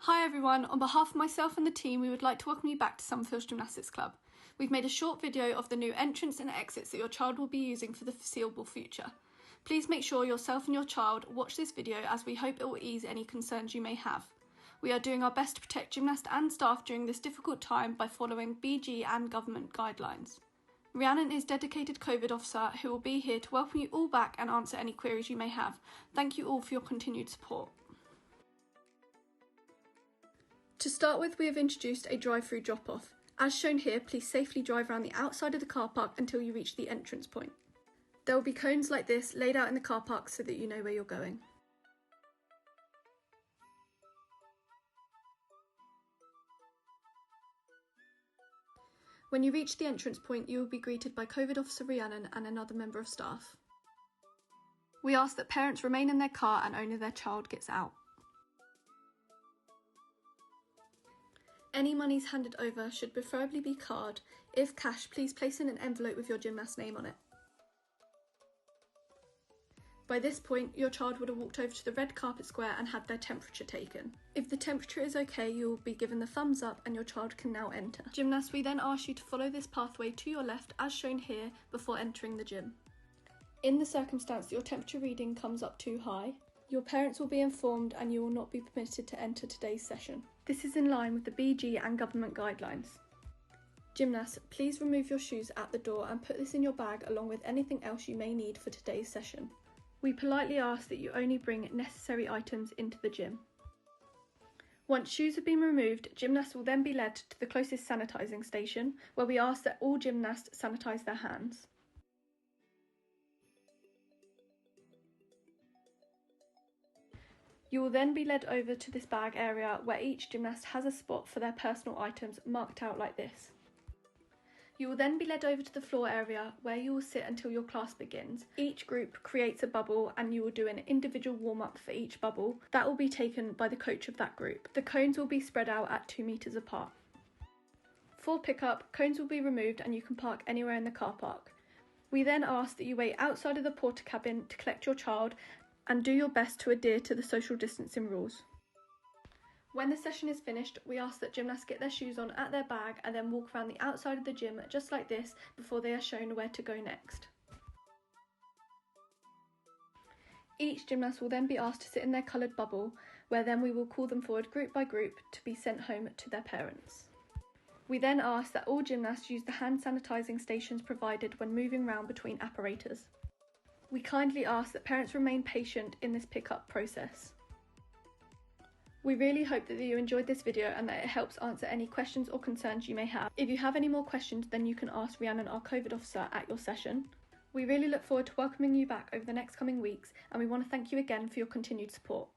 Hi everyone, on behalf of myself and the team, we would like to welcome you back to Summerfields Gymnastics Club. We've made a short video of the new entrance and exits that your child will be using for the foreseeable future. Please make sure yourself and your child watch this video, as we hope it will ease any concerns you may have. We are doing our best to protect gymnasts and staff during this difficult time by following BG and government guidelines. Rhiannon is dedicated COVID officer who will be here to welcome you all back and answer any queries you may have. Thank you all for your continued support. To start with, we have introduced a drive-through drop-off. As shown here, please safely drive around the outside of the car park until you reach the entrance point. There will be cones like this laid out in the car park so that you know where you're going. When you reach the entrance point, you will be greeted by COVID officer Rhiannon and another member of staff. We ask that parents remain in their car and only their child gets out. Any monies handed over should preferably be card. If cash, please place in an envelope with your gymnast's name on it. By this point, your child would have walked over to the red carpet square and had their temperature taken. If the temperature is okay, you will be given the thumbs up and your child can now enter. Gymnasts, we then ask you to follow this pathway to your left as shown here before entering the gym. In the circumstance that your temperature reading comes up too high, your parents will be informed and you will not be permitted to enter today's session. This is in line with the BG and government guidelines. Gymnasts, please remove your shoes at the door and put this in your bag along with anything else you may need for today's session. We politely ask that you only bring necessary items into the gym. Once shoes have been removed, gymnasts will then be led to the closest sanitising station, where we ask that all gymnasts sanitise their hands. You will then be led over to this bag area where each gymnast has a spot for their personal items marked out like this. You will then be led over to the floor area where you will sit until your class begins. Each group creates a bubble and you will do an individual warm-up for each bubble. That will be taken by the coach of that group. The cones will be spread out at 2 meters apart. For pickup, cones will be removed and you can park anywhere in the car park. We then ask that you wait outside of the porter cabin to collect your child and do your best to adhere to the social distancing rules. When the session is finished, we ask that gymnasts get their shoes on at their bag and then walk around the outside of the gym just like this before they are shown where to go next. Each gymnast will then be asked to sit in their coloured bubble, where then we will call them forward group by group to be sent home to their parents. We then ask that all gymnasts use the hand sanitising stations provided when moving around between apparatus. We kindly ask that parents remain patient in this pickup process. We really hope that you enjoyed this video and that it helps answer any questions or concerns you may have. If you have any more questions, then you can ask Rhiannon, our COVID officer, at your session. We really look forward to welcoming you back over the next coming weeks, and we want to thank you again for your continued support.